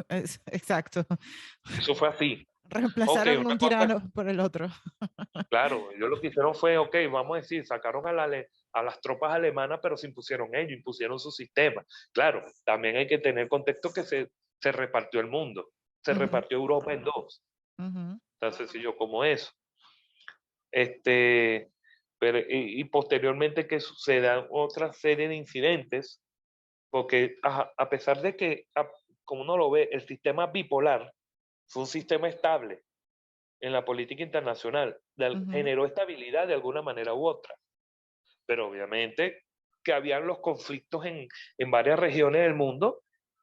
Exacto. Eso fue así. Ok, Reemplazaron una un cosa, tirano por el otro. claro, ellos lo que hicieron fue, ok, vamos a decir, sacaron a las tropas alemanas, pero se impusieron ellos, impusieron su sistema. Claro, también hay que tener contexto que se repartió el mundo, se Ujú, repartió Europa en dos, ujú, tan sencillo como eso. Este, pero, y posteriormente que sucedan otra serie de incidentes, porque a pesar de que, como uno lo ve, el sistema bipolar fue un sistema estable en la política internacional, ujú, generó estabilidad de alguna manera u otra, pero obviamente que habían los conflictos en varias regiones del mundo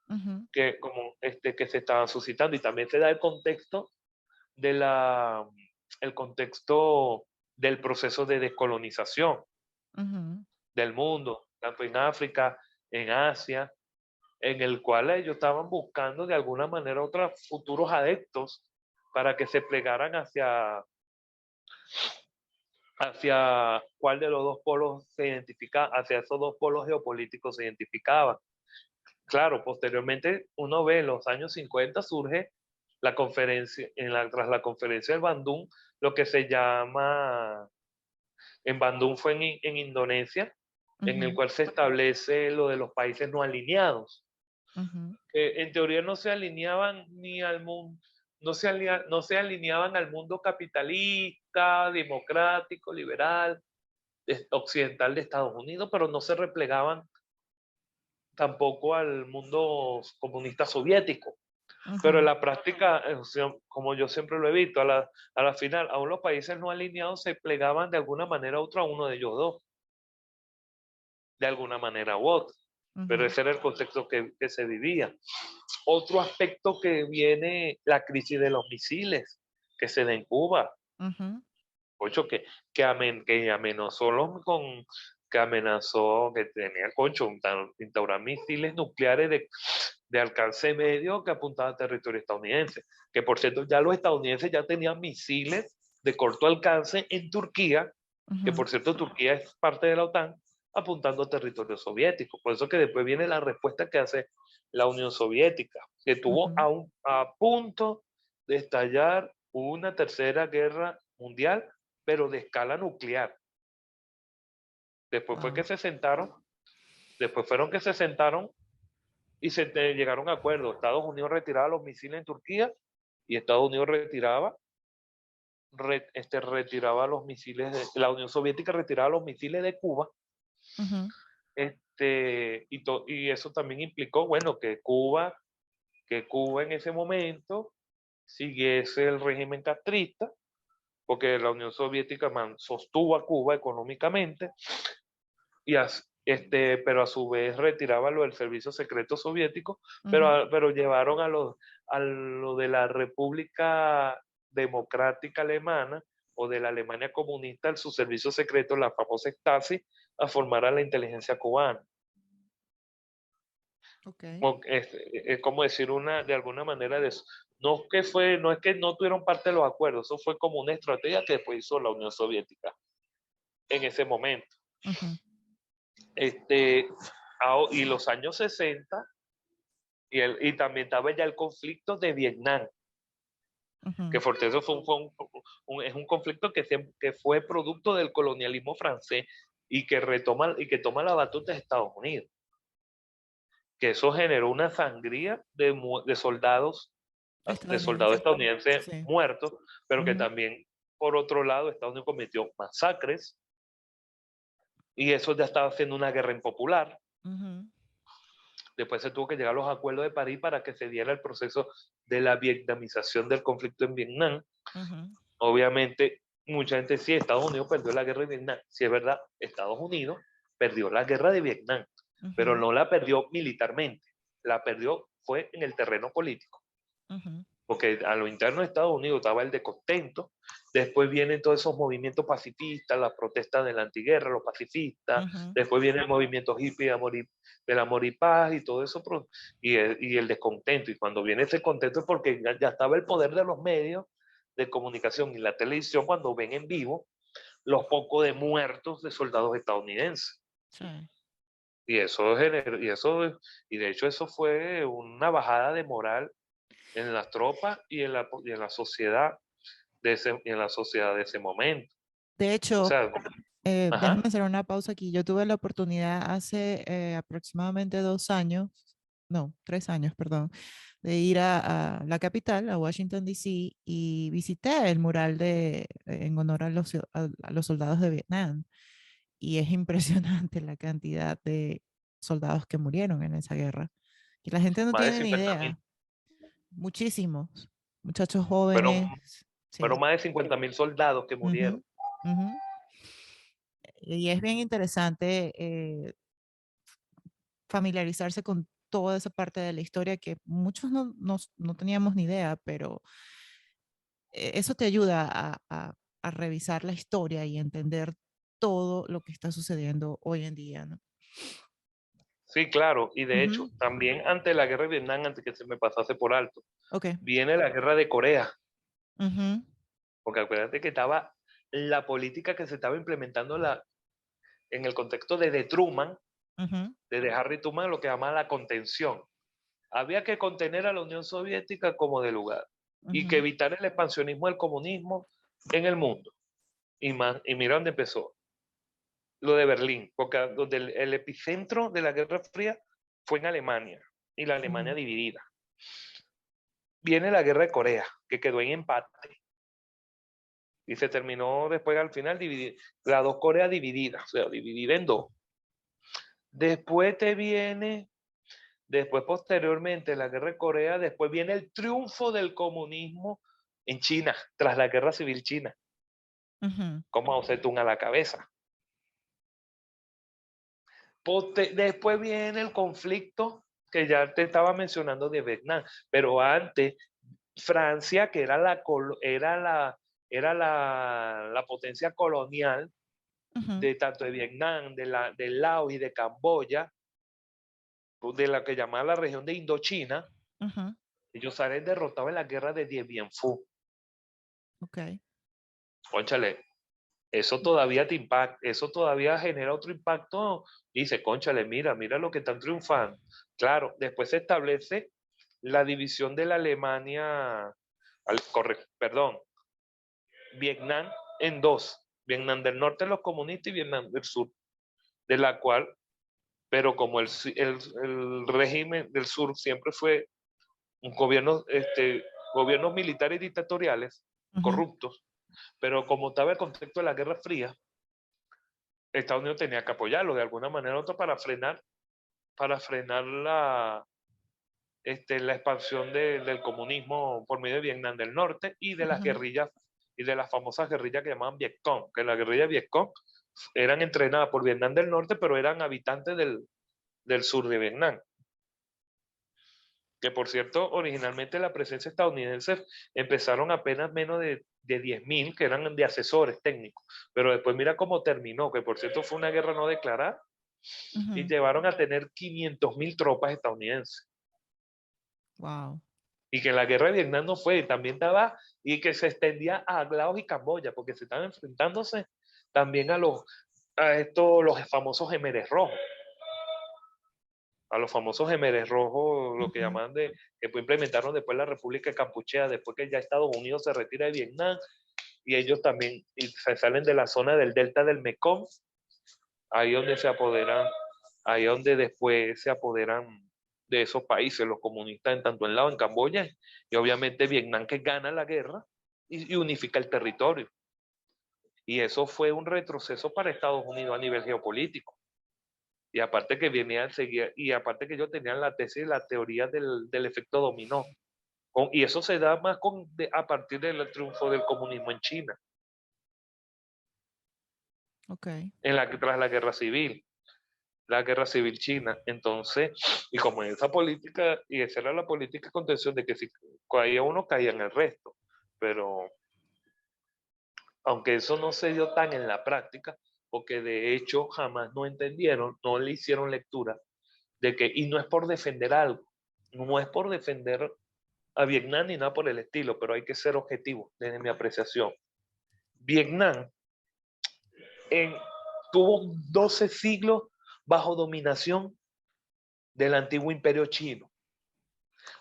ujú, que, como, que se estaban suscitando, y también se da de la, el contexto del proceso de descolonización ujú. del mundo, tanto en África, en Asia, en el cual ellos estaban buscando de alguna manera u otra futuros adeptos para que se plegaran hacia cuál de los dos polos se identifica, hacia esos dos polos geopolíticos se identificaban. Claro, posteriormente uno ve en los años 50 surge la conferencia, tras la conferencia del Bandung, lo que se llama, en Bandung fue en Indonesia, en el Ujú, cual se establece lo de los países no alineados, ujú, que en teoría no se alineaban ni al mundo, no se alineaban al mundo capitalista, democrático, liberal, occidental de Estados Unidos, pero no se replegaban tampoco al mundo comunista soviético. Pero en ujú. la práctica, o sea, como yo siempre lo he visto, a la final, aún los países no alineados se plegaban de alguna manera u otra a uno de ellos dos, de alguna manera u otra. Pero Ujú, ese era el contexto que se vivía. Otro aspecto que viene, la crisis de los misiles que se da en Cuba. ujú. Concho, que amenazó que amenazó, que tenía, concho, instaurar misiles nucleares de alcance medio que apuntaban a territorio estadounidense. Que por cierto, ya los estadounidenses ya tenían misiles de corto alcance en Turquía, que Ujú, por cierto Turquía es parte de la OTAN, apuntando a territorio soviético. Por eso que después viene la respuesta que hace la Unión Soviética, que tuvo ujú. a punto de estallar una tercera guerra mundial, pero de escala nuclear. Después fue que Guau. se sentaron, después fueron que se sentaron y llegaron a acuerdos. Estados Unidos retiraba los misiles en Turquía y Estados Unidos retiraba los misiles, la Unión Soviética retiraba los misiles de Cuba. Ujú. Y eso también implicó, bueno, que Cuba en ese momento siguiese el régimen castrista, porque la Unión Soviética sostuvo a Cuba económicamente, pero a su vez retiraba lo del servicio secreto soviético, Ujú. pero llevaron a lo de la República Democrática Alemana o de la Alemania comunista, su servicio secreto, la famosa Stasi, a formar a la inteligencia cubana. Okey. Es como decir de alguna manera de eso. No es que no tuvieron parte de los acuerdos, eso fue como una estrategia que después hizo la Unión Soviética en ese momento. Ujú, Este, y los años 60 y también estaba ya el conflicto de Vietnam, que ujú. por eso es un conflicto que fue producto del colonialismo francés y que toma la batuta de Estados Unidos, que eso generó una sangría de soldados Estadounidense. estadounidenses Sí. muertos, pero que Ujú, también, por otro lado, Estados Unidos cometió masacres y eso ya estaba haciendo una guerra impopular. ujú, Después se tuvo que llegar a los acuerdos de París para que se diera el proceso de la vietnamización del conflicto en Vietnam. ujú, Obviamente, mucha gente sí, Estados Unidos perdió la guerra de Vietnam. Sí, es verdad, Estados Unidos perdió la guerra de Vietnam, pero ujú, no la perdió militarmente, la perdió fue en el terreno político, ujú, porque a lo interno de Estados Unidos estaba el descontento, después vienen todos esos movimientos pacifistas, las protestas de la antiguerra, los pacifistas, ujú. después viene el movimiento hippie del amor y paz y todo eso, y el descontento, y cuando viene ese contento es porque ya estaba el poder de los medios de comunicación y la televisión cuando ven en vivo los pocos de muertos de soldados estadounidenses. Sí. Y eso generó, y de hecho eso fue una bajada de moral en las tropas y en la sociedad en la sociedad de ese momento. De O hecho, sea, déjame ajá, hacer una pausa aquí. Yo tuve la oportunidad hace aproximadamente 2 años, no, 3 años, perdón, de ir a la capital, a Washington, D.C., y visité el mural en honor a los soldados de Vietnam. Y es impresionante la cantidad de soldados que murieron en esa guerra. Y la gente no más de tiene ni 50.000, idea. Muchísimos. Muchachos fueron, jóvenes. fueron Sí. más de 50.000 soldados que murieron. Ujú, ujú. Y es bien interesante familiarizarse con toda esa parte de la historia que muchos no teníamos ni idea, pero eso te ayuda a revisar la historia y entender todo lo que está sucediendo hoy en día, ¿no? Sí, claro, y de Ujú. hecho, también ante la guerra de Vietnam, antes que se me pasase por alto, Ok. viene la guerra de Corea, Ujú, porque acuérdate que estaba la política que se estaba implementando en el contexto de Truman, ujú, de Harry Truman, lo que llama la contención. Había que contener a la Unión Soviética como de lugar y que ujú, evitar el expansionismo del comunismo en el mundo. Y mira dónde empezó, lo de Berlín, porque donde el epicentro de la Guerra Fría fue en Alemania y la Alemania ujú, dividida. Viene la Guerra de Corea, que quedó en empate y se terminó después al final las dos Coreas divididas, o sea, dividida en dos. Después te viene, después posteriormente la Guerra de Corea, después viene el triunfo del comunismo en China, tras la Guerra Civil China, ujú, con Mao Zedong a la cabeza. Después viene el conflicto que ya te estaba mencionando de Vietnam, pero antes Francia, que era la potencia colonial ujú, de tanto de Vietnam, de Laos y de Camboya, de la que llamaba la región de Indochina, ujú. ellos salen derrotados en la guerra de Dien Bien Phu. Ok. Cónchale, eso todavía te impacta, eso todavía genera otro impacto. Y dice, cónchale, mira lo que están triunfando. Claro, después se establece la división de la Alemania, perdón, Vietnam en dos. Vietnam del Norte los comunistas y Vietnam del Sur, de la cual, pero como el régimen del Sur siempre fue un gobierno, gobiernos militares y dictatoriales, Ujú, corruptos, pero como estaba el contexto de la Guerra Fría, Estados Unidos tenía que apoyarlo de alguna manera u otra para frenar la expansión del comunismo por medio de Vietnam del Norte y de las ujú. guerrillas y de las famosas guerrillas que llamaban Vietcong, que la guerrilla Vietcong eran entrenadas por Vietnam del Norte, pero eran habitantes del sur de Vietnam. Que por cierto, originalmente la presencia estadounidense empezaron apenas menos de 10.000, que eran de asesores técnicos, pero después mira cómo terminó, que por cierto fue una guerra no declarada, y Ujú. llevaron a tener 500.000 tropas estadounidenses. Wow. Y que la guerra de Vietnam no fue, también estaba, y que se extendía a Laos y Camboya, porque se estaban enfrentándose también los famosos gemeres rojos, a los famosos gemeres rojos, lo que Ujú, llaman que pues implementaron después la República de Campuchea, después que ya Estados Unidos se retira de Vietnam, y ellos también se salen de la zona del delta del Mekong, ahí donde se apoderan, ahí donde después se apoderan de esos países, los comunistas, en tanto en Laos, en Camboya, y obviamente Vietnam que gana la guerra y unifica el territorio. Y eso fue un retroceso para Estados Unidos a nivel geopolítico. Y aparte que venía seguir, y aparte que ellos tenían la tesis, la teoría del efecto dominó. Y eso se da más a partir del triunfo del comunismo en China, ok. tras la guerra civil china. Entonces, y como en esa política, y esa era la política de contención de que si caía uno, caía en el resto. Pero aunque eso no se dio tan en la práctica, porque de hecho jamás no entendieron, no le hicieron lectura de que, y no es por defender algo, no es por defender a Vietnam ni nada por el estilo, pero hay que ser objetivo desde mi apreciación. Vietnam en, tuvo 12 siglos bajo dominación del antiguo imperio chino.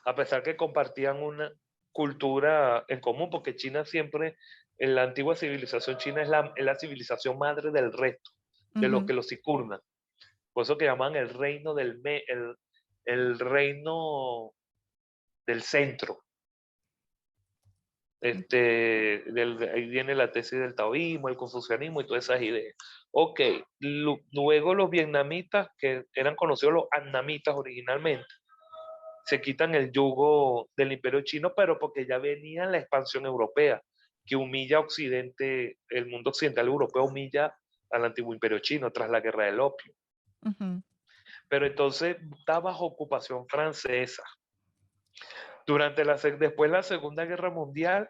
a pesar que compartían una cultura en común, porque China siempre, en la antigua civilización china es la civilización madre del resto, de los Ujú, que lo circundan. Por eso que llaman el reino el reino del centro. Ahí viene la tesis del taoísmo, el confucianismo y todas esas ideas. Ok, luego los vietnamitas, que eran conocidos los annamitas originalmente, se quitan el yugo del imperio chino, pero porque ya venía la expansión europea, que humilla a Occidente, el mundo occidental europeo humilla al antiguo imperio chino tras la guerra del opio. ujú, Pero entonces está bajo ocupación francesa. Después de la Segunda Guerra Mundial,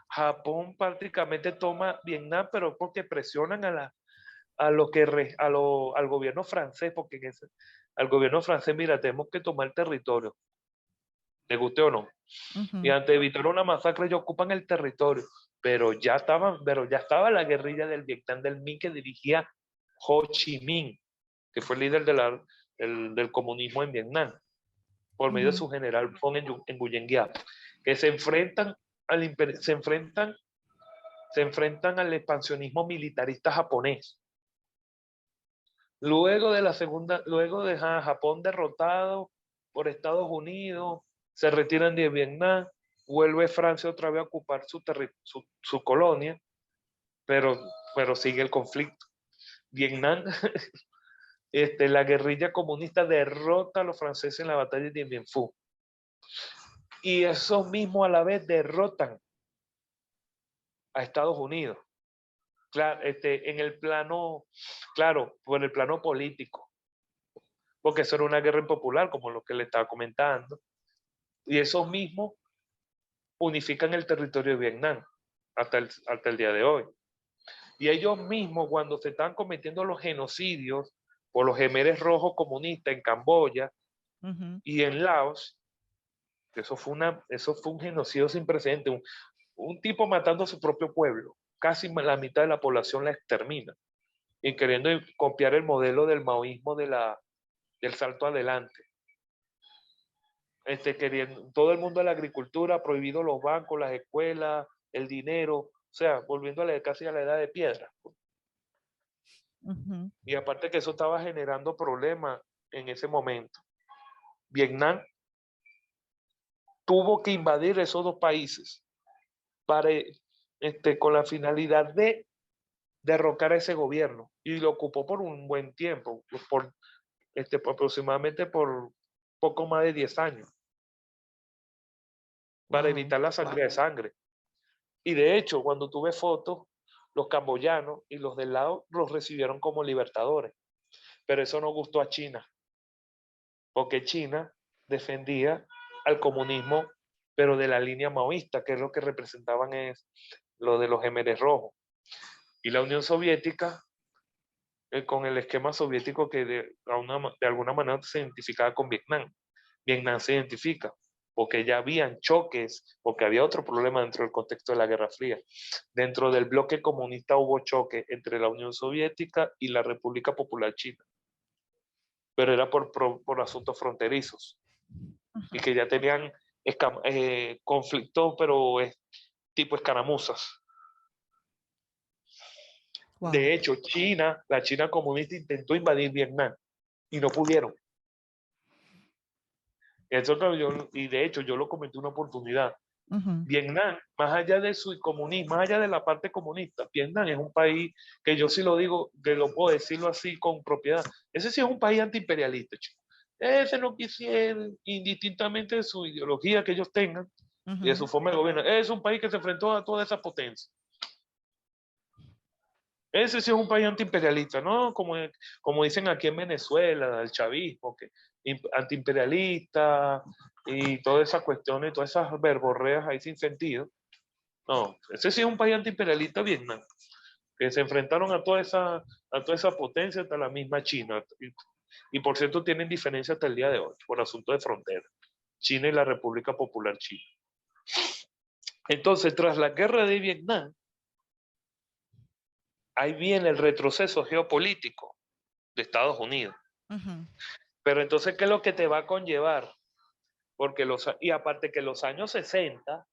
Japón prácticamente toma Vietnam, pero porque presionan al gobierno francés, porque al gobierno francés, mira, tenemos que tomar el territorio, le guste o no. Y ujú, antes de evitar una masacre, ellos ocupan el territorio, pero ya estaba la guerrilla del Vietnam del Minh que dirigía Ho Chi Minh, que fue el líder del comunismo en Vietnam, por medio de ujú, su general Phong en Nguyen Giap, que se enfrentan al expansionismo militarista japonés. Luego de Japón derrotado por Estados Unidos, se retiran de Vietnam, vuelve Francia otra vez a ocupar su colonia, pero, pero sigue el conflicto. Vietnam, la guerrilla comunista derrota a los franceses en la batalla de Dien Bien Phu. Y esos mismos a la vez derrotan a Estados Unidos. Claro, por el plano político, porque eso era una guerra impopular, como lo que le estaba comentando. Y esos mismos unifican el territorio de Vietnam hasta el día de hoy. Y ellos mismos, cuando se están cometiendo los genocidios por los Jemeres Rojos comunistas en Camboya ujú. y en Laos, eso fue un genocidio sin precedentes, un tipo matando a su propio pueblo, casi la mitad de la población la extermina, y queriendo copiar el modelo del maoísmo del salto adelante. Todo el mundo de la agricultura, prohibido los bancos, las escuelas, el dinero, o sea, volviéndole casi a la edad de piedra. Ujú, Y aparte que eso estaba generando problemas en ese momento. Vietnam tuvo que invadir esos dos países para, con la finalidad de derrocar a ese gobierno. Y lo ocupó por un buen tiempo, aproximadamente por poco más de 10 años, para wow. evitar la sangre de sangre. Y de hecho, cuando tuve fotos, los camboyanos y los del lado los recibieron como libertadores. Pero eso no gustó a China, porque China defendía al comunismo, pero de la línea maoísta, que es lo que representaban es lo de los Jemeres Rojos. Y la Unión Soviética, con el esquema soviético que de alguna manera se identificaba con Vietnam. Vietnam se identifica, porque ya habían choques, porque había otro problema dentro del contexto de la Guerra Fría. Dentro del bloque comunista hubo choques entre la Unión Soviética y la República Popular China, pero era por asuntos fronterizos y Ujú, que ya tenían conflictos, pero tipo escaramuzas. wow. De hecho, la China comunista intentó invadir Vietnam y no pudieron. Y de hecho, yo lo comenté una oportunidad. Ujú, Vietnam, más allá de su comunismo, más allá de la parte comunista, Vietnam es un país que yo sí lo digo, que lo puedo decirlo así con propiedad. Ese sí es un país antiimperialista, chico. Ese no quisiera, indistintamente de su ideología que ellos tengan y de ujú, su forma de gobierno, es un país que se enfrentó a toda esa potencia. Ese sí es un país antiimperialista, ¿no? Como dicen aquí en Venezuela, el chavismo, que antiimperialista y todas esas cuestiones, todas esas verborreas ahí sin sentido. No, ese sí es un país antiimperialista, Vietnam, que se enfrentaron a toda esa potencia, hasta la misma China. Y por cierto, tienen diferencia hasta el día de hoy, por asunto de frontera. China y la República Popular China. Entonces, tras la guerra de Vietnam, ahí viene el retroceso geopolítico de Estados Unidos. ujú, Pero entonces, ¿qué es lo que te va a conllevar? y aparte que los años 60,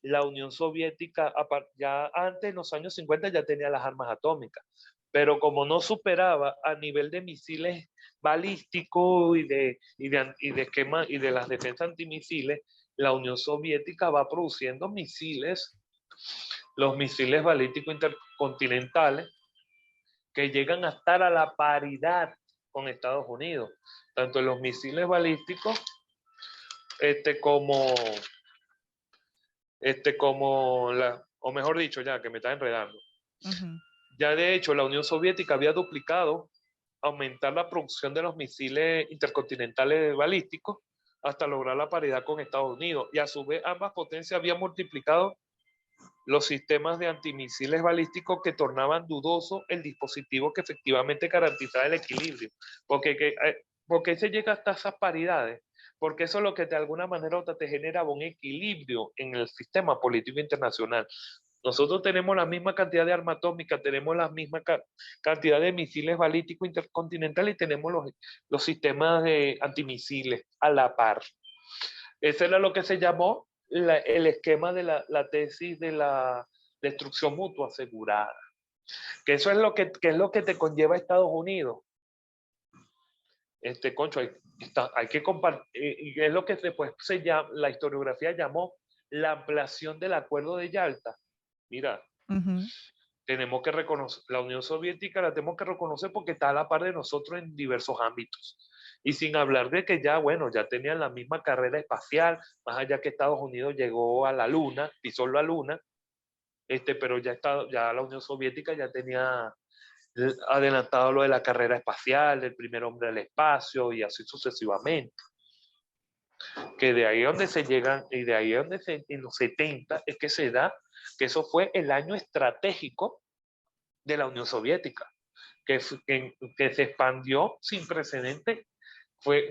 la Unión Soviética, ya antes, en los años 50, ya tenía las armas atómicas, pero como no superaba a nivel de misiles balísticos y de esquema y de las defensas antimisiles, la Unión Soviética va produciendo misiles, los misiles balísticos intercontinentales, que llegan a estar a la paridad con Estados Unidos, tanto en los misiles balísticos como o mejor dicho, ya que me está enredando. Ya de hecho, la Unión Soviética había duplicado, aumentar la producción de los misiles intercontinentales balísticos hasta lograr la paridad con Estados Unidos. Y a su vez, ambas potencias habían multiplicado los sistemas de antimisiles balísticos que tornaban dudoso el dispositivo que efectivamente garantizaba el equilibrio. Porque se llega hasta esas paridades, porque eso es lo que de alguna manera te genera un equilibrio en el sistema político internacional. Nosotros tenemos la misma cantidad de arma atómica, tenemos la misma cantidad de misiles balísticos intercontinentales y tenemos los sistemas de antimisiles a la par. Ese era lo que se llamó el esquema de la tesis de la destrucción mutua asegurada. Que eso es lo que es lo que te conlleva Estados Unidos. Concho, hay que compartir, y es lo que después la historiografía llamó la ampliación del Acuerdo de Yalta. Mira, tenemos que reconocer, la Unión Soviética la tenemos que reconocer porque está a la par de nosotros en diversos ámbitos. Y sin hablar de que ya, bueno, ya tenían la misma carrera espacial, más allá que Estados Unidos llegó a la Luna, pisó la Luna, pero ya la Unión Soviética ya tenía adelantado lo de la carrera espacial, del primer hombre al espacio y así sucesivamente. Que de ahí es donde se llegan, y de ahí es donde en los 70 es que se da, que eso fue el año estratégico de la Unión Soviética, que se expandió sin precedentes.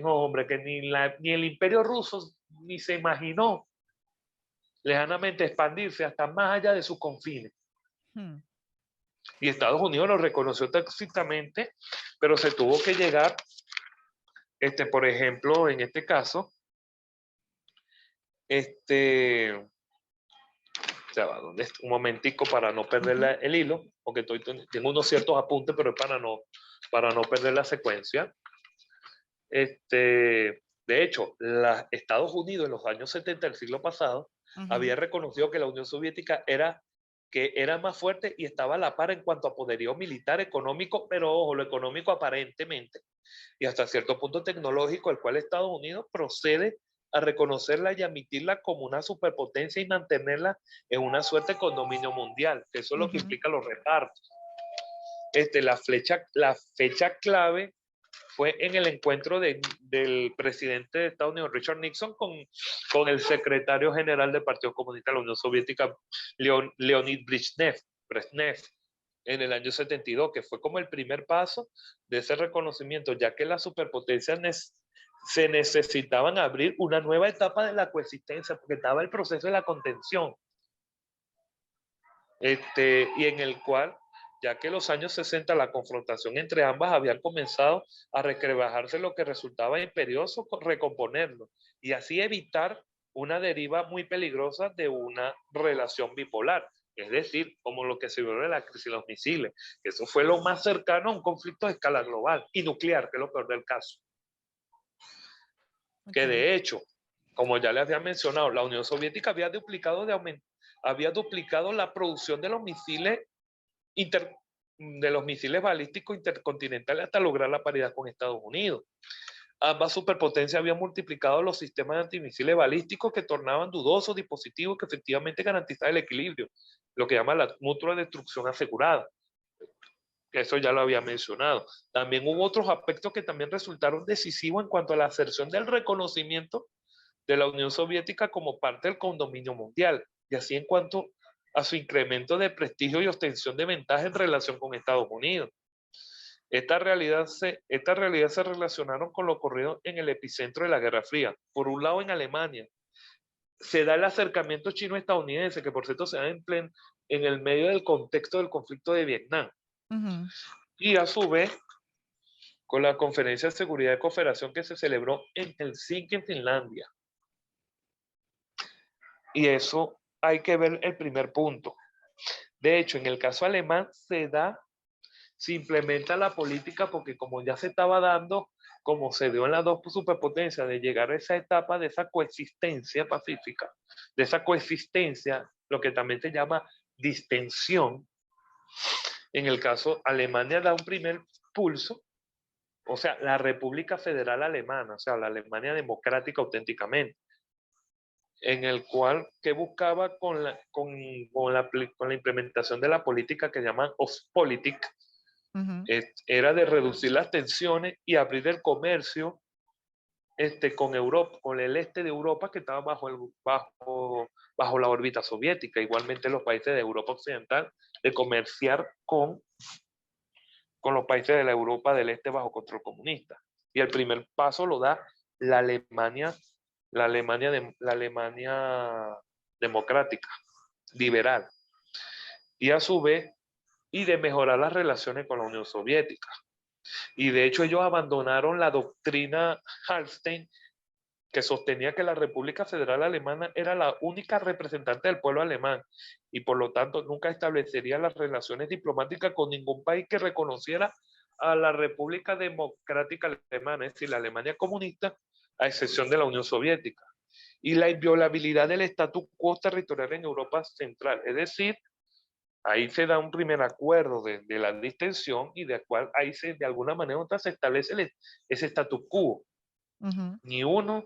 No, hombre, que ni el Imperio Ruso ni se imaginó lejanamente expandirse hasta más allá de sus confines. Y Estados Unidos lo reconoció tácitamente, pero se tuvo que llegar, por ejemplo, en este caso, un momentico para no perder el hilo, porque tengo unos ciertos apuntes, pero es para no perder la secuencia. De hecho, Estados Unidos en los años 70 del siglo pasado había reconocido que la Unión Soviética era más fuerte y estaba a la par en cuanto a poderío militar, económico, pero ojo, lo económico aparentemente, y hasta cierto punto tecnológico, el cual Estados Unidos procede a reconocerla y admitirla como una superpotencia y mantenerla en una suerte de condominio mundial, que eso es lo que implica los repartos. La fecha clave fue en el encuentro del presidente de Estados Unidos, Richard Nixon, con el secretario general del Partido Comunista de la Unión Soviética, Leonid Brezhnev, en el año 72, que fue como el primer paso de ese reconocimiento, ya que las superpotencias se necesitaban abrir una nueva etapa de la coexistencia, porque estaba el proceso de la contención, y en el cual, ya que en los años 60 la confrontación entre ambas había comenzado a recrebajarse, lo que resultaba imperioso recomponerlo y así evitar una deriva muy peligrosa de una relación bipolar, es decir, como lo que se vio en la crisis de los misiles, que eso fue lo más cercano a un conflicto de escala global y nuclear, que es lo peor del caso. Que de hecho, como ya les había mencionado, la Unión Soviética había duplicado la producción de los misiles balísticos intercontinentales hasta lograr la paridad con Estados Unidos. Ambas superpotencias habían multiplicado los sistemas de antimisiles balísticos que tornaban dudosos dispositivos que efectivamente garantizaban el equilibrio, lo que llama la mutua destrucción asegurada. Eso ya lo había mencionado. También hubo otros aspectos que también resultaron decisivos en cuanto a la aserción del reconocimiento de la Unión Soviética como parte del condominio mundial, y así en cuanto a su incremento de prestigio y obtención de ventaja en relación con Estados Unidos. Esta realidad se relacionaron con lo ocurrido en el epicentro de la Guerra Fría. Por un lado, en Alemania, se da el acercamiento chino-estadounidense, que por cierto se da en el medio del contexto del conflicto de Vietnam. Y a su vez, con la Conferencia de Seguridad y Cooperación que se celebró en Helsinki, en Finlandia. Y eso hay que ver el primer punto. De hecho, en el caso alemán se implementa la política porque como ya se estaba dando, como se dio en las dos superpotencias, de llegar a esa etapa de esa coexistencia pacífica, de esa coexistencia, lo que también se llama distensión. En el caso, Alemania da un primer pulso, o sea, la República Federal Alemana, o sea, la Alemania democrática auténticamente, en el cual que buscaba con la implementación de la política que llaman Ostpolitik, Ujú, era de reducir las tensiones y abrir el comercio con Europa, con el este de Europa que estaba bajo la órbita soviética, igualmente los países de Europa Occidental, de comerciar con los países de la Europa del Este bajo control comunista. Y el primer paso lo da la Alemania, la Alemania democrática, liberal, y a su vez, y de mejorar las relaciones con la Unión Soviética. Y de hecho ellos abandonaron la doctrina Hallstein, que sostenía que la República Federal Alemana era la única representante del pueblo alemán y por lo tanto nunca establecería las relaciones diplomáticas con ningún país que reconociera a la República Democrática Alemana, es decir, la Alemania comunista, a excepción de la Unión Soviética. Y la inviolabilidad del status quo territorial en Europa Central, es decir, ahí se da un primer acuerdo de la distensión y de cual ahí de alguna manera u otra se establece ese status quo. ujú, Ni uno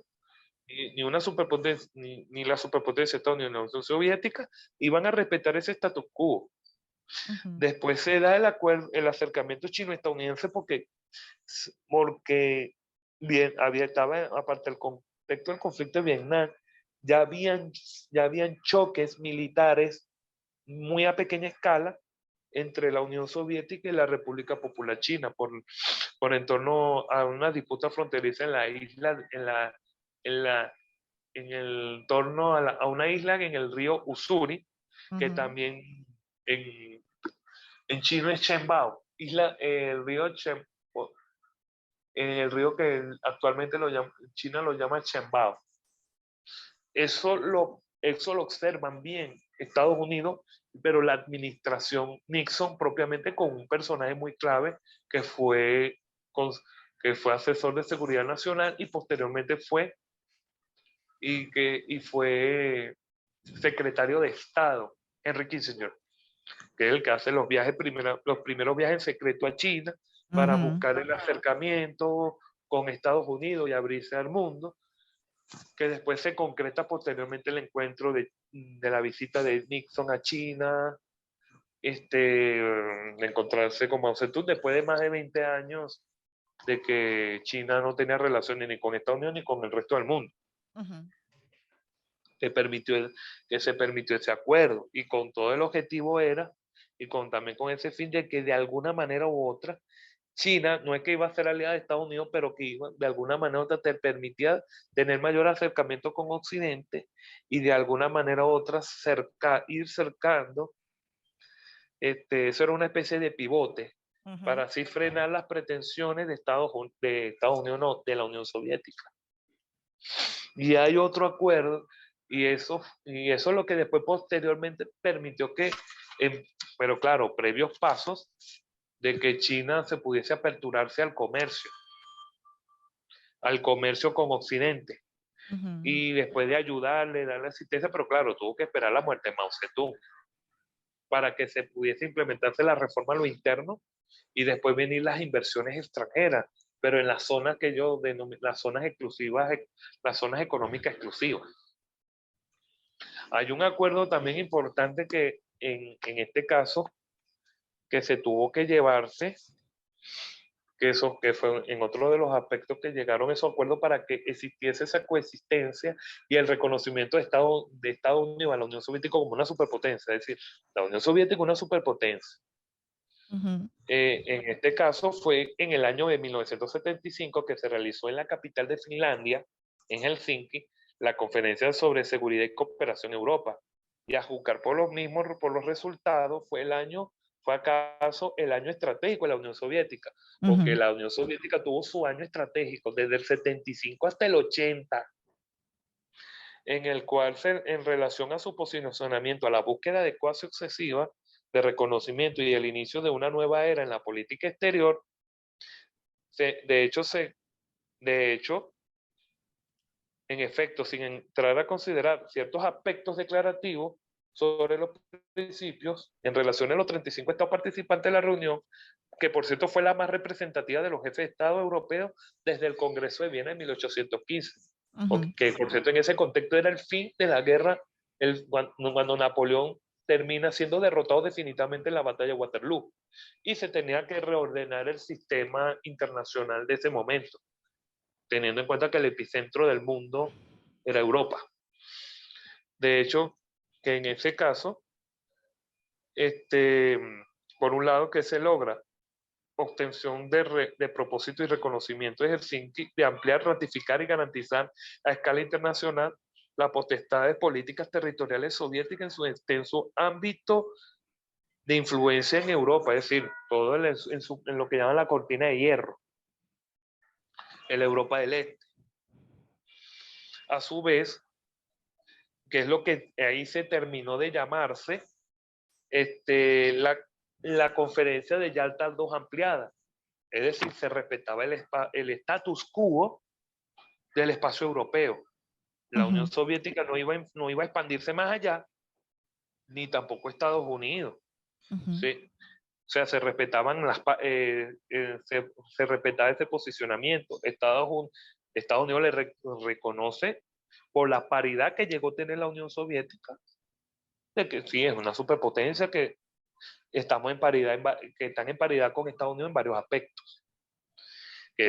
ni una superpotencia, ni la superpotencia de Estados Unidos ni la Unión Soviética iban a respetar ese status quo. ujú, Después se da el acercamiento chino-estadounidense porque bien, estaba, aparte del contexto del conflicto de Vietnam, ya habían, ya habían choques militares muy a pequeña escala entre la Unión Soviética y la República Popular China por en torno a una disputa fronteriza en la isla, en la, en el torno a una isla en el río Usuri, que ujú, también en, en chino es Chenbao, el río el río que actualmente China lo llama Chenbao. Eso lo observan bien Estados Unidos, pero la administración Nixon propiamente con un personaje muy clave que fue, que fue asesor de seguridad nacional y posteriormente fue secretario de Estado, Henry Kissinger, que es el que hace los primeros viajes en secreto a China para ujú, buscar el acercamiento con Estados Unidos y abrirse al mundo, que después se concreta posteriormente el encuentro de la visita de Nixon a China, de encontrarse con Mao Zedong después de más de 20 años de que China no tenía relaciones ni con Estados Unidos ni con el resto del mundo. ujú, Que se permitió ese acuerdo y con todo el objetivo era, y también con ese fin de que de alguna manera u otra, China no es que iba a ser aliada de Estados Unidos, pero que iba, de alguna manera u otra te permitía tener mayor acercamiento con Occidente y de alguna manera u otra ir cercando, eso era una especie de pivote ujú. para así frenar las pretensiones de Estados Unidos, no, de la Unión Soviética. Y hay otro acuerdo, y eso es lo que después posteriormente permitió pero claro, previos pasos de que China se pudiese aperturarse al comercio con Occidente. Ujú, Y después de ayudarle, darle asistencia, pero claro, tuvo que esperar la muerte de Mao Zedong para que se pudiese implementarse la reforma a lo interno y después venir las inversiones extranjeras, pero en las zonas que yo denomino las zonas exclusivas, las zonas económicas exclusivas. Hay un acuerdo también importante que en este caso que se tuvo que llevarse, que fue en otro de los aspectos que llegaron a esos acuerdos para que existiese esa coexistencia y el reconocimiento de Estados Unidos a la Unión Soviética como una superpotencia, es decir, la Unión Soviética una superpotencia. ujú, En este caso fue en el año de 1975 que se realizó en la capital de Finlandia, en Helsinki, la Conferencia sobre Seguridad y Cooperación en Europa. Y a juzgar por los resultados, fue acaso el año estratégico de la Unión Soviética, porque ujú, la Unión Soviética tuvo su año estratégico desde el 75 hasta el 80. en el cual en relación a su posicionamiento, a la búsqueda adecuada y sucesiva de reconocimiento y el inicio de una nueva era en la política exterior, de hecho, en efecto, sin entrar a considerar ciertos aspectos declarativos sobre los principios en relación a los 35 estados participantes de la reunión, que por cierto fue la más representativa de los jefes de Estado europeos desde el Congreso de Viena en 1815, que por cierto en ese contexto era el fin de la guerra, cuando Napoleón termina siendo derrotado definitivamente en la batalla de Waterloo, y se tenía que reordenar el sistema internacional de ese momento, teniendo en cuenta que el epicentro del mundo era Europa. De hecho, que en ese caso, por un lado, que se logra obtención de propósito y reconocimiento de Helsinki, de ampliar, ratificar y garantizar a escala internacional las potestades políticas territoriales soviéticas en su extenso ámbito de influencia en Europa, es decir, todo en lo que llaman la cortina de hierro, en la Europa del Este. A su vez, que es lo que ahí se terminó de llamarse la conferencia de Yalta II ampliada. Es decir, se respetaba el status quo del espacio europeo. La Unión Soviética no iba a expandirse más allá, ni tampoco Estados Unidos. ¿Sí? O sea, se respetaban se respetaba ese posicionamiento. Estados Unidos le reconoce por la paridad que llegó a tener la Unión Soviética, de que sí, es una superpotencia que estamos en paridad, que están en paridad con Estados Unidos en varios aspectos. Y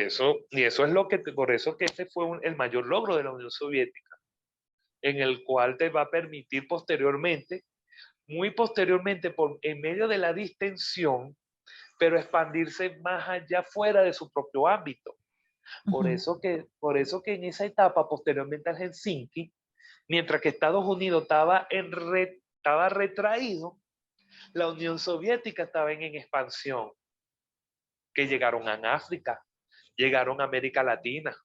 eso es por eso que ese fue el mayor logro de la Unión Soviética, en el cual te va a permitir posteriormente, muy posteriormente, en medio de la distensión, pero expandirse más allá fuera de su propio ámbito. Por eso que en esa etapa, posteriormente al Helsinki, mientras que Estados Unidos estaba retraído, la Unión Soviética estaba en expansión, que llegaron a África, llegaron a América Latina,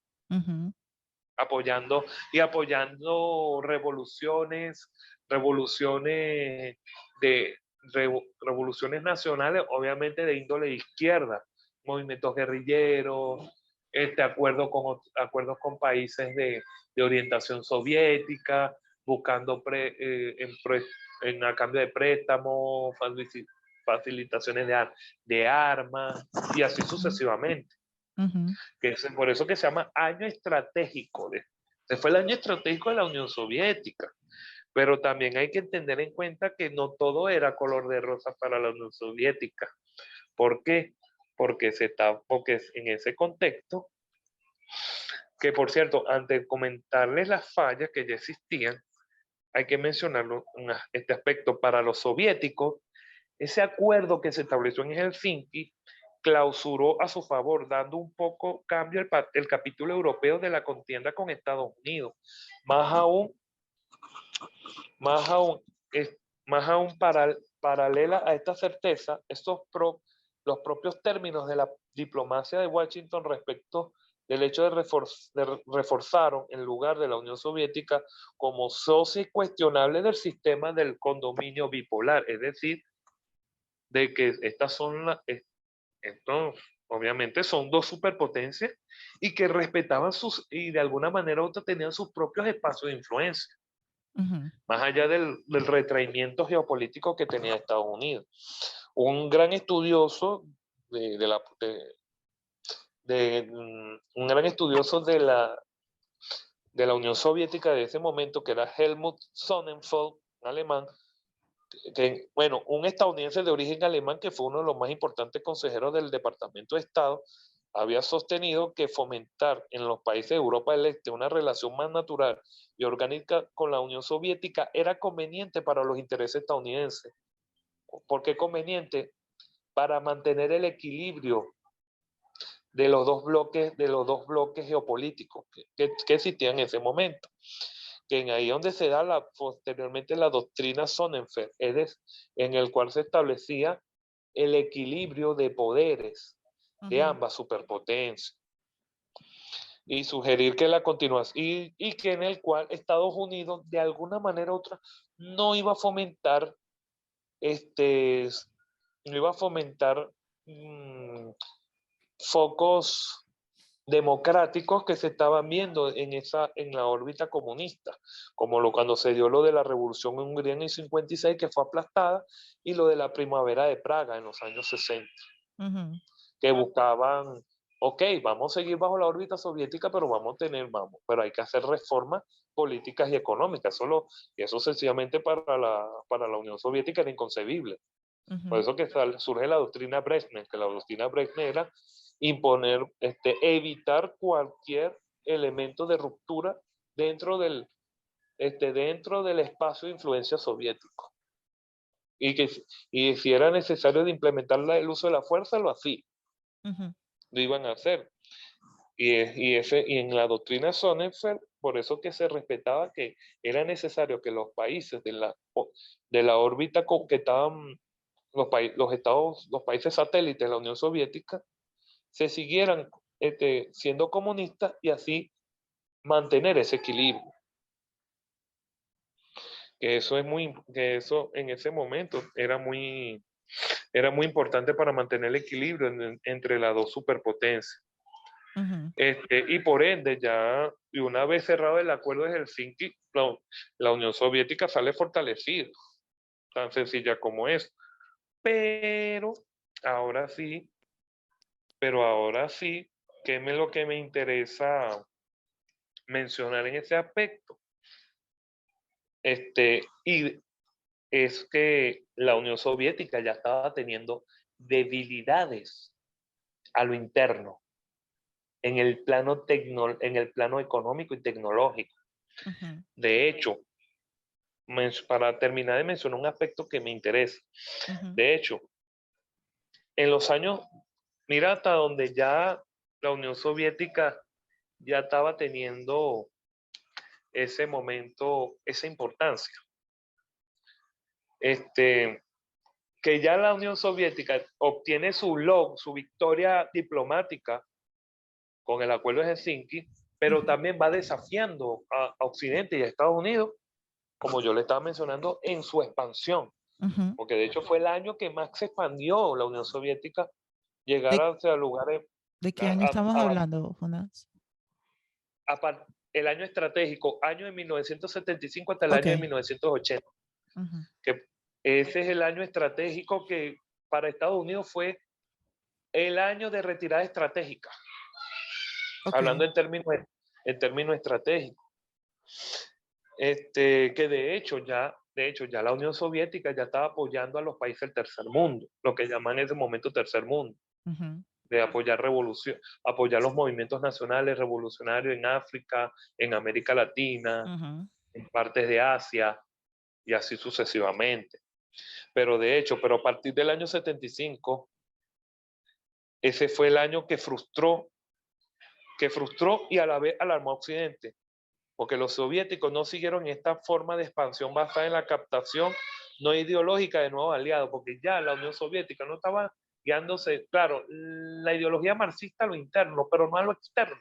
apoyando revoluciones nacionales, obviamente de índole de izquierda, movimientos guerrilleros, acuerdos con países de orientación soviética, buscando a cambio de préstamos, facilitaciones de armas, y así sucesivamente. Por eso que se llama año estratégico. Ese fue el año estratégico de la Unión Soviética. Pero también hay que tener en cuenta que no todo era color de rosa para la Unión Soviética. ¿Por qué? Porque en ese contexto, que por cierto, antes de comentarles las fallas que ya existían, hay que mencionarlo, este aspecto para los soviéticos, ese acuerdo que se estableció en Helsinki clausuró a su favor, dando un poco cambio el capítulo europeo de la contienda con Estados Unidos. Más aún paralela a esta certeza, los propios términos de la diplomacia de Washington respecto del hecho de reforzaron en lugar de la Unión Soviética como socio incuestionable del sistema del condominio bipolar, es decir, de que estas son entonces, obviamente son dos superpotencias y que respetaban y de alguna manera u otra tenían sus propios espacios de influencia, más allá del retraimiento geopolítico que tenía Estados Unidos. Un gran estudioso un gran estudioso de la Unión Soviética de ese momento, que era Helmut Sonnenfeld, un alemán, un estadounidense de origen alemán que fue uno de los más importantes consejeros del Departamento de Estado, había sostenido que fomentar en los países de Europa del Este una relación más natural y orgánica con la Unión Soviética era conveniente para los intereses estadounidenses. ¿Por qué conveniente? Para mantener el equilibrio de los dos bloques geopolíticos que existían en ese momento. Que ahí donde se da posteriormente la doctrina Sonnenfeld, en el cual se establecía el equilibrio de poderes de ambas superpotencias. y sugerir que la continuación, y que en el cual Estados Unidos de alguna manera u otra no iba a fomentar, este, no iba a fomentar focos democráticos que se estaban viendo en la órbita comunista, como cuando se dio lo de la revolución en Hungría en el 56, que fue aplastada, y lo de la primavera de Praga en los años 60, Ujú, que buscaban, ok, vamos a seguir bajo la órbita soviética, pero pero hay que hacer reformas políticas y económicas, y eso sencillamente para la Unión Soviética era inconcebible. Por ujú, eso que surge la doctrina Brezhnev, que la doctrina Brezhnev era imponer, evitar cualquier elemento de ruptura dentro dentro del espacio de influencia soviético. Y si era necesario de implementar el uso de la fuerza, ujú, lo iban a hacer. Y en la doctrina Sonnenfeld, por eso que se respetaba que era necesario que los países de la órbita que estaban los países satélites de la Unión Soviética se siguieran siendo comunistas y así mantener ese equilibrio. Que eso en ese momento era muy importante para mantener el equilibrio entre las dos superpotencias. ujú, Y por ende, y una vez cerrado el acuerdo de Helsinki, la Unión Soviética sale fortalecida, tan sencilla como es. Pero ahora sí, ahora sí, ¿qué es lo que me interesa mencionar en ese aspecto? Y es que la Unión Soviética ya estaba teniendo debilidades a lo interno, en el plano económico y tecnológico. ujú, De hecho, para terminar de mencionar un aspecto que me interesa, ujú, de hecho, en los años, mira hasta donde ya la Unión Soviética ya estaba teniendo ese momento, esa importancia. Este, que ya la Unión Soviética obtiene su victoria diplomática con el acuerdo de Helsinki, pero ujú, también va desafiando a Occidente y a Estados Unidos, como yo le estaba mencionando, en su expansión, ujú. porque de hecho fue el año que más se expandió la Unión Soviética, llegar ¿De, hacia lugares, de qué año a- estamos a- hablando, Jonas? el año estratégico, año de 1975 hasta el Ok. año de 1980, Ujú, que ese es el año estratégico que para Estados Unidos fue el año de retirada estratégica, ok. hablando en términos estratégicos. Que de hecho ya la Unión Soviética ya estaba apoyando a los países del tercer mundo, lo que llaman en ese momento tercer mundo, Ujú, de apoyar los movimientos nacionales revolucionarios en África, en América Latina, ujú, en partes de Asia y así sucesivamente. Pero a partir del año 75, ese fue el año que frustró y a la vez alarmó a Occidente, porque los soviéticos no siguieron esta forma de expansión basada en la captación no ideológica de nuevos aliados, porque ya la Unión Soviética no estaba guiándose, claro, la ideología marxista a lo interno, pero no a lo externo,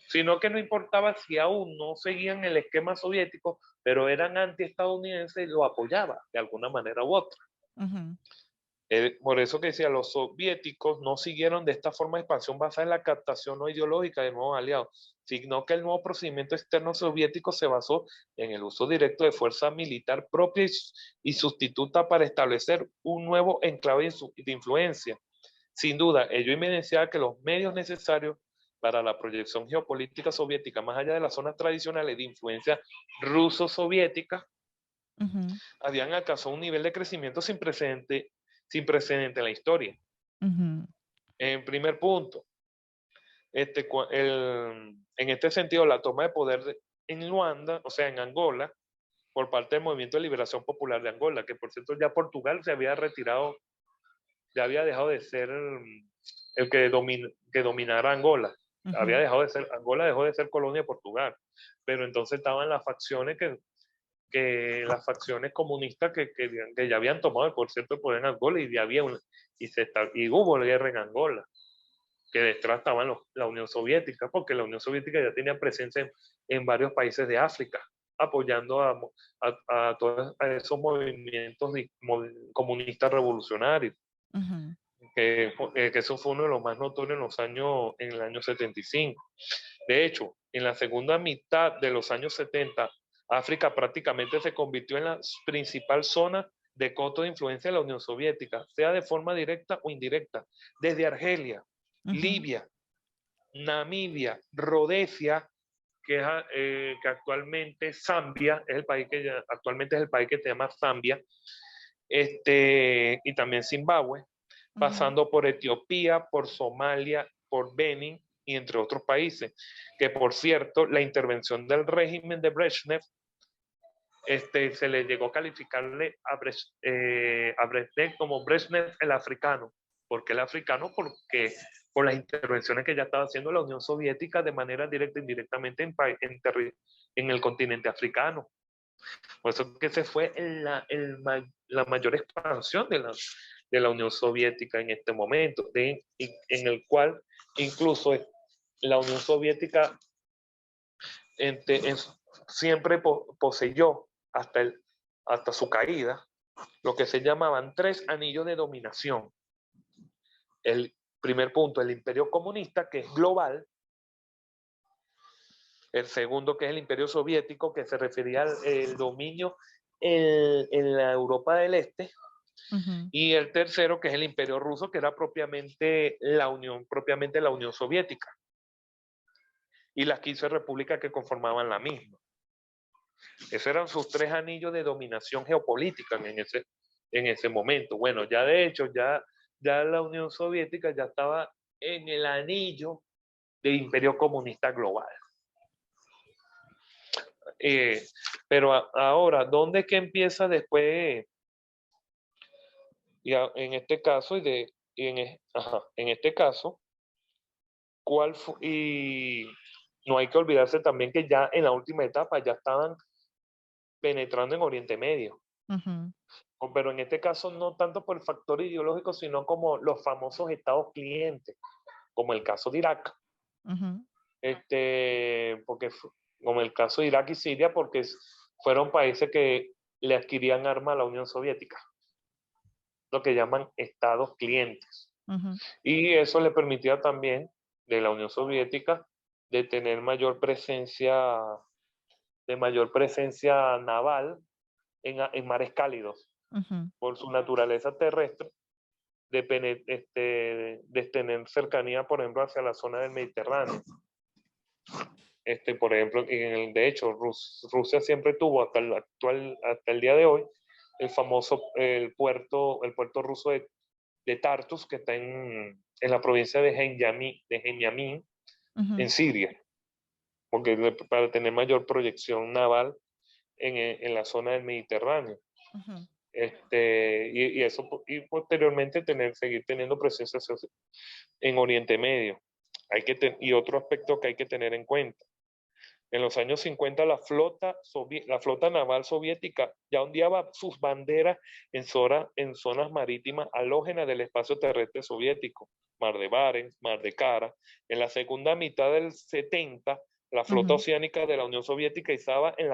sino que no importaba si aún no seguían el esquema soviético, pero eran anti-estadounidenses y lo apoyaba de alguna manera u otra. ujú, Por eso que decía, los soviéticos no siguieron de esta forma de expansión basada en la captación no ideológica de nuevos aliados, sino que el nuevo procedimiento externo soviético se basó en el uso directo de fuerza militar propia y sustituta para establecer un nuevo enclave de influencia. Sin duda, ello evidenciaba que los medios necesarios para la proyección geopolítica soviética, más allá de las zonas tradicionales de influencia ruso-soviética, ujú, habían alcanzado un nivel de crecimiento sin precedente en la historia. ujú, En primer punto, en este sentido, la toma de poder en Luanda, o sea, en Angola, por parte del Movimiento de Liberación Popular de Angola, que por cierto ya Portugal se había retirado, ya había dejado de ser el que dominara Angola. ujú, Angola dejó de ser colonia de Portugal, pero entonces estaban las facciones las facciones comunistas que ya habían tomado, por cierto, el poder en Angola y hubo guerra en Angola. que detrás estaba la Unión Soviética, porque la Unión Soviética ya tenía presencia en varios países de África, apoyando a todos a esos movimientos comunistas revolucionarios, Ujú, que eso fue uno de los más notorios en el año 75. De hecho, en la segunda mitad de los años 70, África prácticamente se convirtió en la principal zona de coto de influencia de la Unión Soviética, sea de forma directa o indirecta, desde Argelia, ujú, Libia, Namibia, Rhodesia, que actualmente Zambia es el país actualmente es el país que se llama Zambia, y también Zimbabue, ujú, pasando por Etiopía, por Somalia, por Benin y entre otros países, que por cierto, la intervención del régimen de Brezhnev, se le llegó a calificarle a Brezhnev como Brezhnev el africano. ¿Por qué el africano? Porque por las intervenciones que ya estaba haciendo la Unión Soviética de manera directa e indirectamente en el continente africano. Por eso que se fue la mayor expansión de la Unión Soviética en este momento, en el cual incluso la Unión Soviética en, en, siempre poseyó hasta su caída lo que se llamaban tres anillos de dominación. El primer punto, el imperio comunista, que es global. El segundo, que es el imperio soviético, que se refería al dominio en la Europa del Este. ujú, Y el tercero, que es el imperio ruso, que era propiamente la Unión Soviética. Y las 15 repúblicas que conformaban la misma. Esos eran sus tres anillos de dominación geopolítica en ese momento. Bueno, ya de hecho, ya la Unión Soviética ya estaba en el anillo del imperio comunista global. Eh, pero ahora, ¿dónde es que empieza después? En este caso, en este caso, y no hay que olvidarse también que ya en la última etapa ya estaban penetrando en Oriente Medio. ujú, Pero en este caso no tanto por el factor ideológico, sino como los famosos estados clientes, como el caso de Irak, ujú, porque como el caso de Irak y Siria, porque fueron países que le adquirían armas a la Unión Soviética, lo que llaman estados clientes. ujú, Y eso le permitía también de la Unión Soviética de tener mayor presencia naval en mares cálidos ujú, por su naturaleza terrestre de tener cercanía, por ejemplo, hacia la zona del Mediterráneo. Por ejemplo, de hecho, Rusia siempre tuvo hasta el día de hoy, el puerto ruso de Tartus, que está en la provincia de Genyamin, ujú, en Siria, porque para tener mayor proyección naval en la zona del Mediterráneo. ujú. Y posteriormente seguir teniendo presencia en Oriente Medio. Y otro aspecto que hay que tener en cuenta. En los años 50 la flota naval soviética ya ondeaba sus banderas en zonas marítimas halógenas del espacio terrestre soviético, Mar de Barents, Mar de Kara. En la segunda mitad del 70, la flota Ujú, oceánica de la Unión Soviética izaba en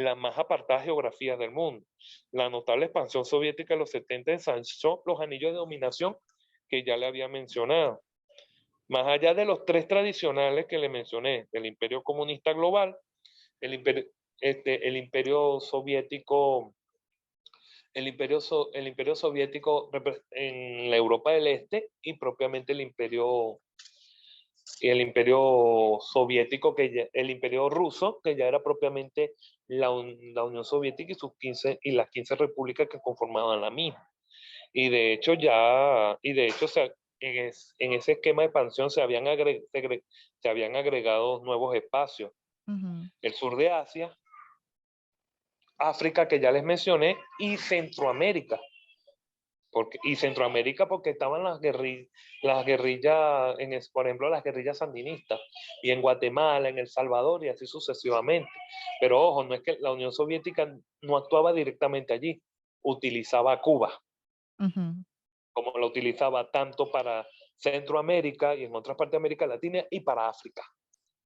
las más apartadas geografías del mundo. La notable expansión soviética de los 70 ensanchó los anillos de dominación que ya le había mencionado. Más allá de los tres tradicionales que le mencioné, el imperio comunista global, el imperio, el imperio soviético, el imperio soviético en la Europa del Este y propiamente el imperio soviético, el imperio ruso, que ya era propiamente la Unión Soviética y las 15 repúblicas que conformaban la misma. Y de hecho en ese esquema de expansión se habían agregado nuevos espacios. ujú, El sur de Asia, África, que ya les mencioné, y Centroamérica. Y Centroamérica porque estaban las guerrillas, por ejemplo, las guerrillas sandinistas, y en Guatemala, en El Salvador, y así sucesivamente. Pero ojo, no es que la Unión Soviética no actuaba directamente allí, utilizaba a Cuba ujú, como lo utilizaba tanto para Centroamérica y en otras partes de América Latina y para África,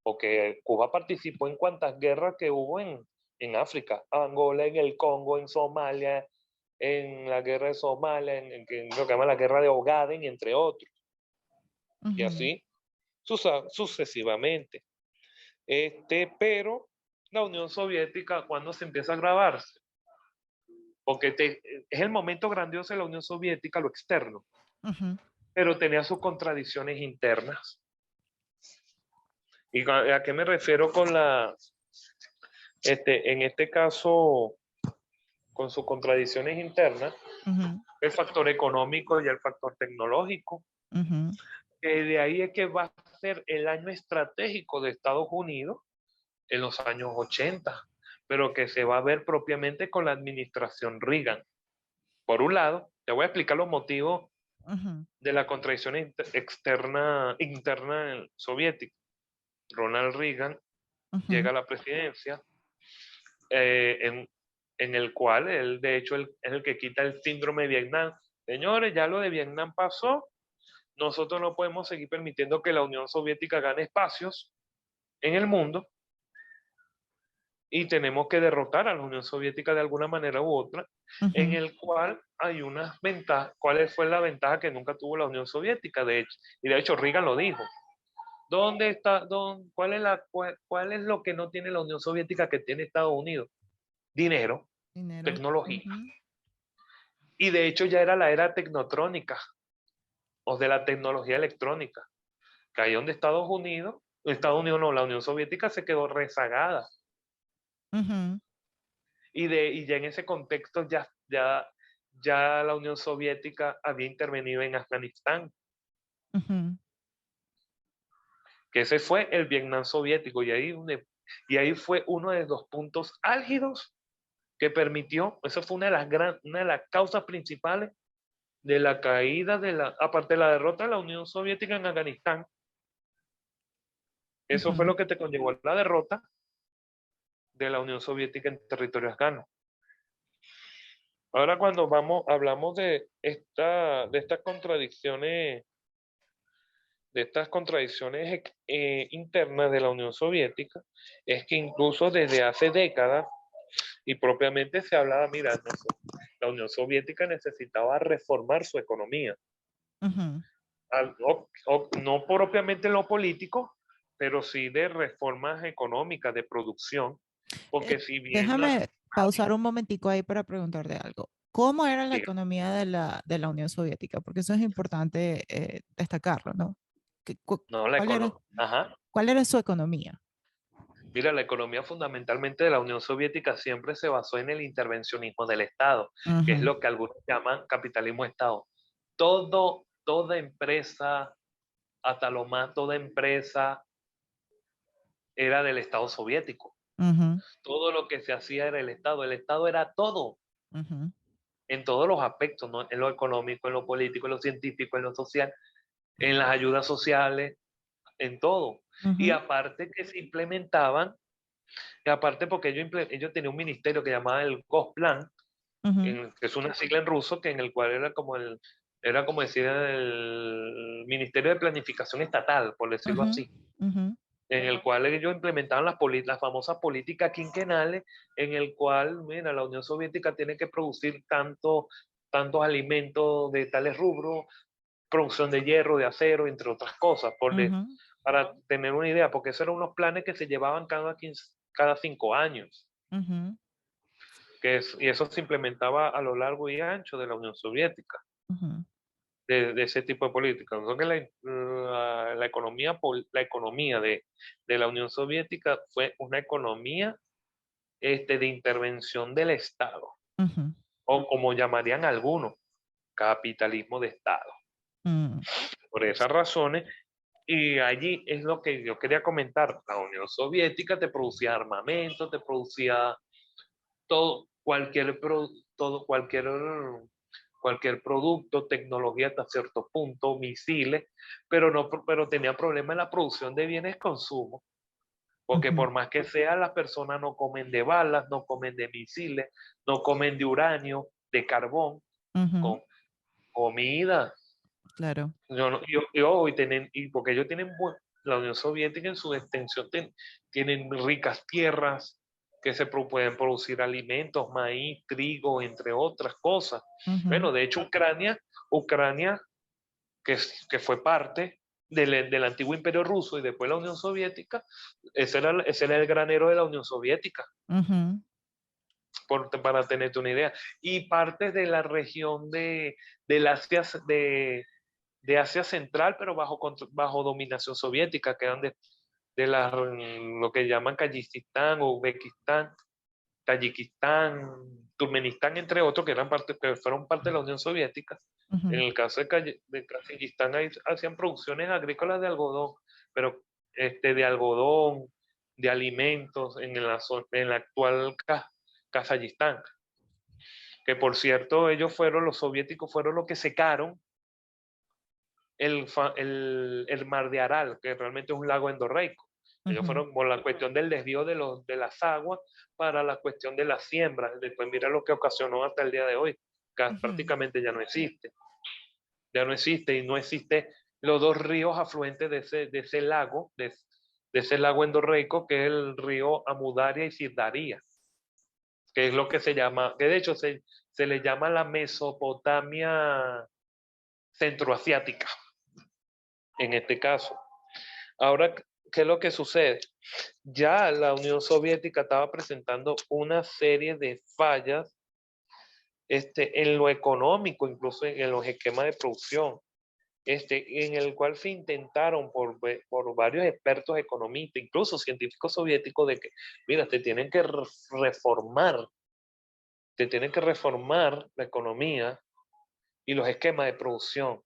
porque Cuba participó en cuantas guerras que hubo en África, Angola, en el Congo, en Somalia, en la guerra de Somalia, en lo que llama la guerra de Ogaden, entre otros, y Ujú, así sucesivamente. Pero la Unión Soviética, ¿cuándo se empieza a grabarse? Porque es el momento grandioso de la Unión Soviética, lo externo, ujú, pero tenía sus contradicciones internas. ¿Y a qué me refiero con en este caso, con sus contradicciones internas? ujú, El factor económico y el factor tecnológico. ujú, De ahí es que va a ser el año estratégico de Estados Unidos en los años 80, pero que se va a ver propiamente con la administración Reagan. Por un lado, te voy a explicar los motivos ujú, de la contradicción interna soviética. Ronald Reagan ujú, llega a la presidencia, eh, en, en el cual él, de hecho, es el que quita el síndrome de Vietnam. Señores, ya lo de Vietnam pasó, nosotros no podemos seguir permitiendo que la Unión Soviética gane espacios en el mundo y tenemos que derrotar a la Unión Soviética de alguna manera u otra, en ujú, el cual hay unas ventajas. ¿Cuál fue la ventaja que nunca tuvo la Unión Soviética? De hecho, y de hecho Reagan lo dijo. ¿Dónde está, cuál es lo que no tiene la Unión Soviética que tiene Estados Unidos? Dinero, dinero. tecnología. Ujú, Y de hecho ya era la era tecnotrónica o de la tecnología electrónica, que ahí donde Estados Unidos no, la Unión Soviética se quedó rezagada. ujú, Y ya en ese contexto ya la Unión Soviética había intervenido en Afganistán, ujú. que ese fue el Vietnam soviético, y ahí fue uno de los puntos álgidos que permitió, eso fue una de las causas principales de la caída aparte de la derrota de la Unión Soviética en Afganistán. Eso fue Ujú. lo que te conllevó a la derrota de la Unión Soviética en territorio afgano. Ahora cuando hablamos de estas contradicciones, internas de la Unión Soviética, es que incluso desde hace décadas, y propiamente se hablaba, mira, la Unión Soviética necesitaba reformar su economía. Ujú. No propiamente en lo político, pero sí de reformas económicas, de producción, porque si bien Déjame pausar un momentico ahí para preguntarte algo. ¿Cómo era la diga, economía de la Unión Soviética? Porque eso es importante destacarlo, ¿no? no, ajá, ¿Cuál era su economía? mira, la economía fundamentalmente de la Unión Soviética siempre se basó en el intervencionismo del Estado, que es Ujú, lo que algunos llaman capitalismo de Estado. Toda empresa, hasta lo más, toda empresa era del Estado soviético. ujú, Todo lo que se hacía era el Estado. El Estado era todo, ujú, en todos los aspectos, ¿no? En lo económico, en lo político, en lo científico, en lo social, en las ayudas sociales, en todo. Y ujú, aparte que se implementaban, y aparte porque ellos tenían un ministerio que llamaba el Gosplan, ujú, que es una sigla en ruso, que en el cual era como decir el Ministerio de Planificación Estatal, por decirlo ujú, así, ujú, en el cual ellos implementaban las famosas políticas quinquenales, en el cual, mira, la Unión Soviética tiene que producir tantos alimentos de tales rubros, producción de hierro, de acero, entre otras cosas, ujú, para tener una idea, porque esos eran unos planes que se llevaban cada 5 años, ujú, y eso se implementaba a lo largo y ancho de la Unión Soviética, ujú, de ese tipo de políticas. Entonces, la economía de la Unión Soviética fue una economía de intervención del Estado, ujú, o como llamarían algunos, capitalismo de Estado. ujú, Por esas razones, y allí es lo que yo quería comentar, la Unión Soviética te producía armamento, te producía todo, cualquier producto, tecnología hasta cierto punto, misiles, pero tenía problemas en la producción de bienes de consumo, porque ujú, por más que sea, las personas no comen de balas, no comen de misiles, no comen de uranio, de carbón, ujú. con comida. claro. Y porque ellos tienen, la Unión Soviética en su extensión tienen ricas tierras que pueden producir alimentos, maíz, trigo, entre otras cosas. Ujú, Bueno, de hecho, Ucrania que fue parte del antiguo Imperio Ruso y después la Unión Soviética, ese era el granero de la Unión Soviética, ujú, para tenerte una idea. Y partes de la región del Asia, de Asia Central, pero bajo dominación soviética, que eran lo que llaman Kayikistán, Uzbekistán, Tayikistán, Turkmenistán, entre otros, que fueron parte de la Unión Soviética. En ujú, el caso de Kazajistán, hacían producciones agrícolas de algodón, pero de algodón, de alimentos, en la actual Kazajistán. Que por cierto, los soviéticos fueron los que secaron el mar de Aral, que realmente es un lago endorreico. Ellos ujú, fueron por la cuestión del desvío de las aguas para la cuestión de las siembras. Después mira lo que ocasionó hasta el día de hoy, que ujú, prácticamente ya no existe. Ya no existe y no existe los dos ríos afluentes de ese lago, de ese lago endorreico, que es el río Amudaria y Sirdaria, que es lo que se llama, que de hecho se le llama la Mesopotamia centroasiática, en este caso. Ahora, ¿qué es lo que sucede? Ya la Unión Soviética estaba presentando una serie de fallas en lo económico, incluso en los esquemas de producción, en el cual se intentaron por varios expertos economistas, incluso científicos soviéticos, de que, mira, te tienen que reformar la economía y los esquemas de producción,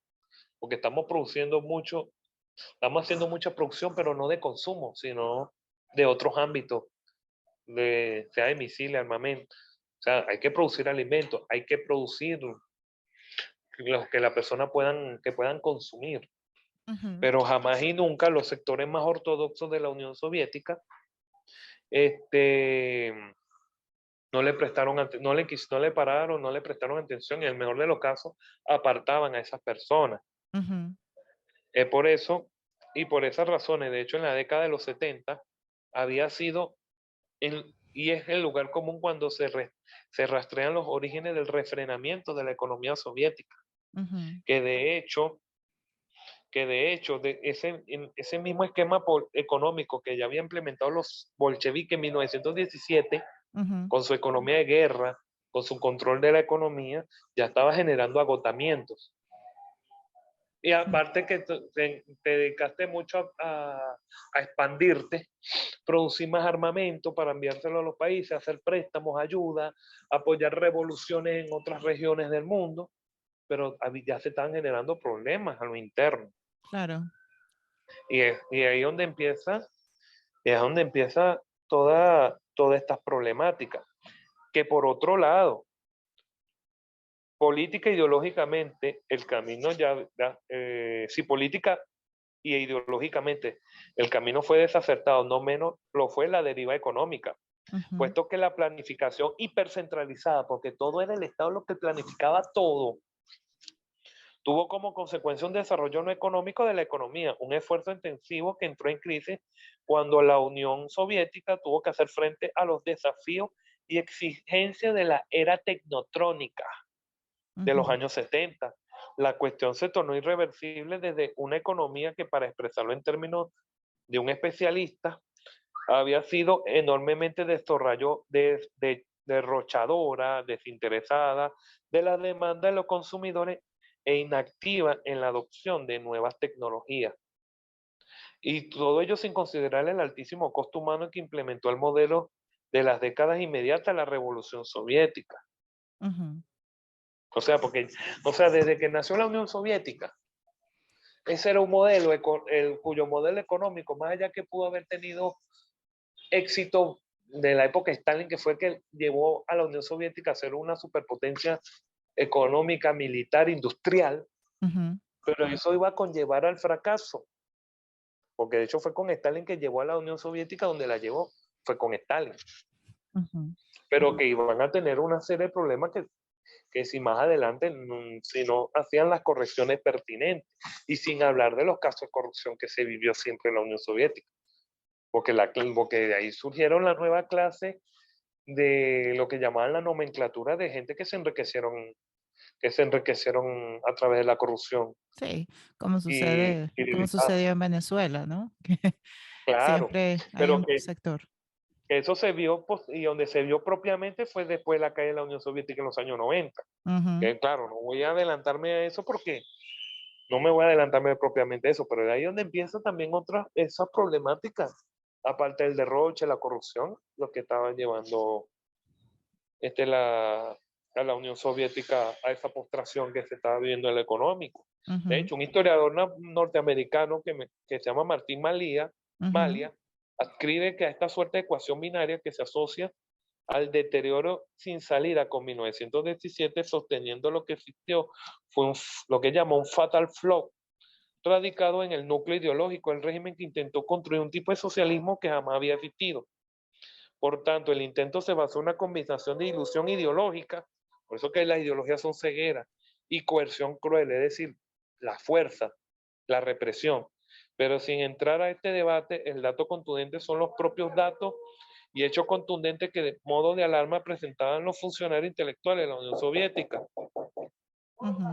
porque estamos haciendo mucha producción, pero no de consumo, sino de otros ámbitos, sea de misiles, armamento. O sea, hay que producir alimentos, hay que producir los que la persona que puedan consumir. ujú, Pero jamás y nunca los sectores más ortodoxos de la Unión Soviética este, no le pararon, no le prestaron atención y en el mejor de los casos apartaban a esas personas. ujú, Es por eso y por esas razones, de hecho en la década de los 70 había sido, y es el lugar común cuando se rastrean los orígenes del refrenamiento de la economía soviética, ujú, que de hecho ese mismo esquema económico que ya había implementado los bolcheviques en 1917, ujú, con su economía de guerra, con su control de la economía, ya estaba generando agotamientos. Y sí, aparte que te dedicaste mucho a expandirte, producir más armamento para enviárselo a los países, hacer préstamos, ayuda, apoyar revoluciones en otras regiones del mundo, pero ya se están generando problemas a lo interno. claro. Y ahí es donde empieza toda estas problemáticas. Que por otro lado, política e ideológicamente, el camino si política y ideológicamente el camino fue desacertado, no menos lo fue la deriva económica, Ujú, puesto que la planificación hipercentralizada, porque todo era el Estado lo que planificaba todo, tuvo como consecuencia un desarrollo no económico de la economía, un esfuerzo intensivo que entró en crisis cuando la Unión Soviética tuvo que hacer frente a los desafíos y exigencias de la era tecnotrónica de los ujú, años 70. La cuestión se tornó irreversible desde una economía que, para expresarlo en términos de un especialista, había sido enormemente derrochadora, desinteresada de la demanda de los consumidores e inactiva en la adopción de nuevas tecnologías. Y todo ello sin considerar el altísimo costo humano que implementó el modelo de las décadas inmediatas a la Revolución Soviética. ujú, O sea, desde que nació la Unión Soviética, ese era un modelo, cuyo modelo económico, más allá que pudo haber tenido éxito de la época de Stalin, que fue el que llevó a la Unión Soviética a ser una superpotencia económica, militar, industrial, ujú, pero eso iba a conllevar al fracaso, porque de hecho fue con Stalin que llevó a la Unión Soviética donde la llevó, fue con Stalin, ujú, pero que iban a tener una serie de problemas que si más adelante, si no hacían las correcciones pertinentes, y sin hablar de los casos de corrupción que se vivió siempre en la Unión Soviética, porque de ahí surgieron la nueva clase de lo que llamaban la nomenclatura de gente que se enriquecieron a través de la corrupción Sí, y como libertad. sucedió en Venezuela, ¿no? Que Claro, siempre hay pero un sector. que eso se vio, pues, y donde se vio propiamente fue después de la caída de la Unión Soviética en los años 90. Ujú, Que claro, no voy a adelantarme a eso porque no me voy a adelantarme propiamente a eso, pero de ahí donde empieza también otras, esas problemáticas, aparte del derroche, la corrupción, lo que estaban llevando este, a la Unión Soviética a esa postración que se estaba viviendo en lo económico. De ujú, hecho, un historiador norteamericano que se llama Martín ujú, Malia escribe que a esta suerte de ecuación binaria que se asocia al deterioro sin salida con 1917, sosteniendo lo que existió, fue lo que llama un fatal flaw, radicado en el núcleo ideológico del régimen que intentó construir un tipo de socialismo que jamás había existido. Por tanto, el intento se basó en una combinación de ilusión ideológica, por eso que las ideologías son cegueras, y coerción cruel, es decir, la fuerza, la represión. Pero sin entrar a este debate, el dato contundente son los propios datos y hechos contundentes que de modo de alarma presentaban los funcionarios intelectuales de la Unión Soviética. ujú.